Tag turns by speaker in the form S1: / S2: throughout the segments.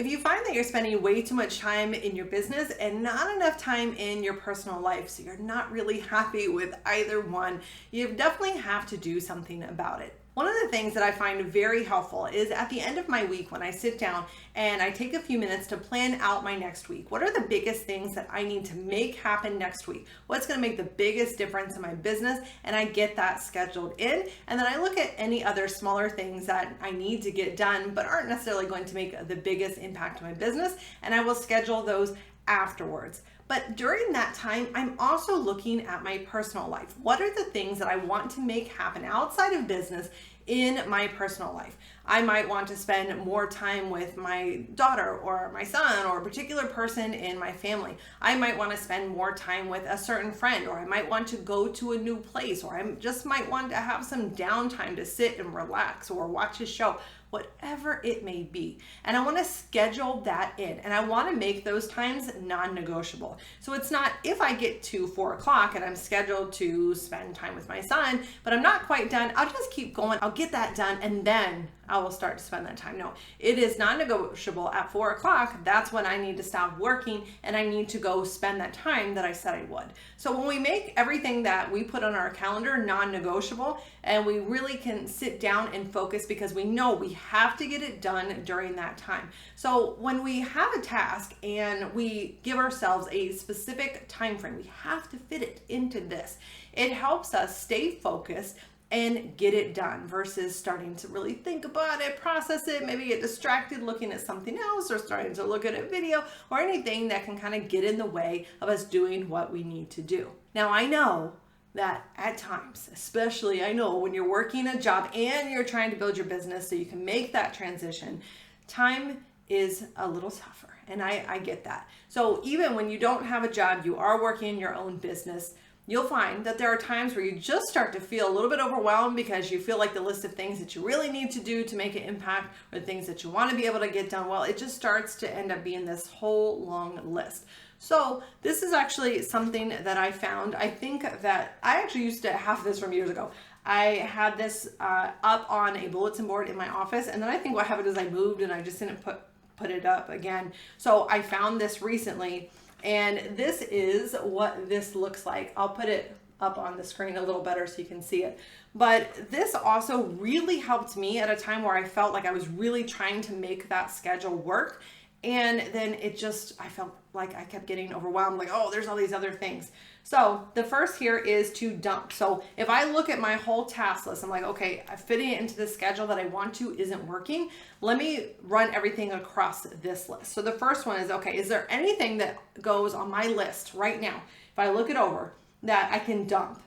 S1: If you find that you're spending way too much time in your business and not enough time in your personal life, so you're not really happy with either one, you definitely have to do something about it. One of the things that I find very helpful is at the end of my week when I sit down and I take a few minutes to plan out my next week. What are the biggest things that I need to make happen next week? What's going to make the biggest difference in my business? And I get that scheduled in. And then I look at any other smaller things that I need to get done but aren't necessarily going to make the biggest impact to my business. And I will schedule those afterwards. But during that time, I'm also looking at my personal life. What are the things that I want to make happen outside of business in my personal life? I might want to spend more time with my daughter or my son or a particular person in my family. I might want to spend more time with a certain friend, or I might want to go to a new place, or I just might want to have some downtime to sit and relax or watch a show. Whatever it may be. And I want to schedule that in, and I want to make those times non-negotiable. So it's not if I get to 4 o'clock and I'm scheduled to spend time with my son, but I'm not quite done, I'll just keep going. I'll get that done and then I will start to spend that time. No, it is non-negotiable at 4 o'clock. That's when I need to stop working and I need to go spend that time that I said I would. So when we make everything that we put on our calendar non-negotiable, and we really can sit down and focus because we know we have to get it done during that time. So when we have a task and we give ourselves a specific time frame, we have to fit it into this. It helps us stay focused and get it done versus starting to really think about it, process it, maybe get distracted looking at something else or starting to look at a video or anything that can kind of get in the way of us doing what we need to do. Now, I know that at times, especially I know when you're working a job and you're trying to build your business so you can make that transition, time is a little tougher, and I get that. So even when you don't have a job, you are working in your own business, you'll find that there are times where you just start to feel a little bit overwhelmed because you feel like the list of things that you really need to do to make an impact or the things that you want to be able to get done, well, it just starts to end up being this whole long list. So this is actually something that I found. I think that I actually used to have this from years ago. I had this up on a bulletin board in my office, and then I think what happened is I moved and I just didn't put it up again. So I found this recently, and this is what this looks like. I'll put it up on the screen a little better so you can see it. But this also really helped me at a time where I felt like I was really trying to make that schedule work. And then I felt like I kept getting overwhelmed, like, oh, there's all these other things. So the first here is to dump. So if I look at my whole task list, I'm like, okay, fitting it into the schedule that I want to isn't working. Let me run everything across this list. So the first one is, okay, is there anything that goes on my list right now, if I look it over, that I can dump?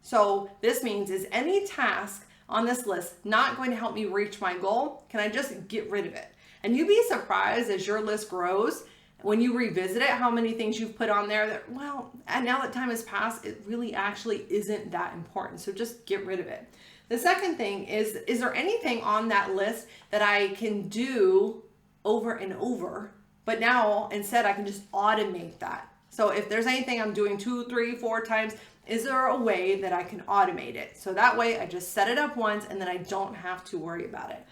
S1: So this means, is any task on this list not going to help me reach my goal? Can I just get rid of it? And you'd be surprised as your list grows, when you revisit it, how many things you've put on there that, well, and now that time has passed, it really actually isn't that important. So just get rid of it. The second thing is there anything on that list that I can do over and over, but now instead I can just automate that? So if there's anything I'm doing 2, 3, 4 times, is there a way that I can automate it? So that way I just set it up once and then I don't have to worry about it.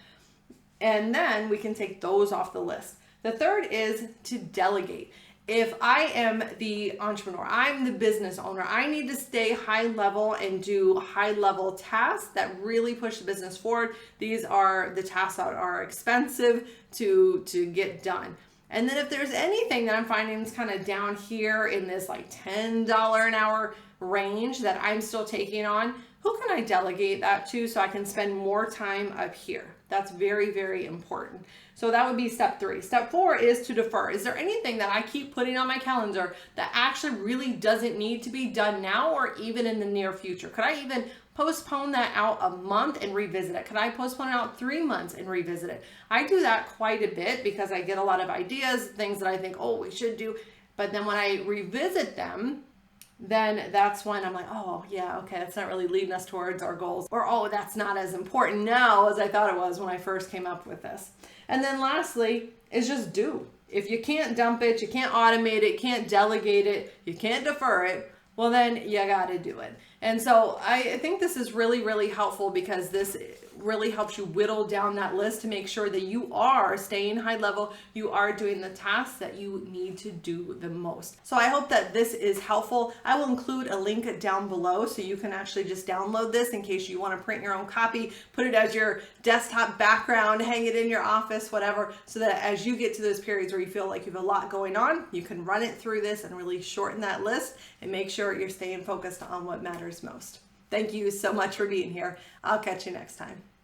S1: And then we can take those off the list. The third is to delegate. If I am the entrepreneur, I'm the business owner, I need to stay high level and do high level tasks that really push the business forward. These are the tasks that are expensive to get done. And then if there's anything that I'm finding is kind of down here in this like $10 an hour range that I'm still taking on, who can I delegate that to so I can spend more time up here? That's very, very important. So that would be step 3. Step 4 is to defer. Is there anything that I keep putting on my calendar that actually really doesn't need to be done now or even in the near future? Could I even postpone that out a month and revisit it? Could I postpone it out 3 months and revisit it? I do that quite a bit because I get a lot of ideas, things that I think, oh, we should do. But then when I revisit them, then that's when I'm like, oh yeah, okay, that's not really leading us towards our goals. Or, oh, that's not as important now as I thought it was when I first came up with this. And then lastly is just do. If you can't dump it, you can't automate it, you can't delegate it, you can't defer it, well then you gotta do it. And so I think this is really, really helpful because this really helps you whittle down that list to make sure that you are staying high level, you are doing the tasks that you need to do the most. So I hope that this is helpful. I will include a link down below so you can actually just download this in case you want to print your own copy, put it as your desktop background, hang it in your office, whatever, so that as you get to those periods where you feel like you have a lot going on, you can run it through this and really shorten that list and make sure you're staying focused on what matters most. Thank you so much for being here. I'll catch you next time.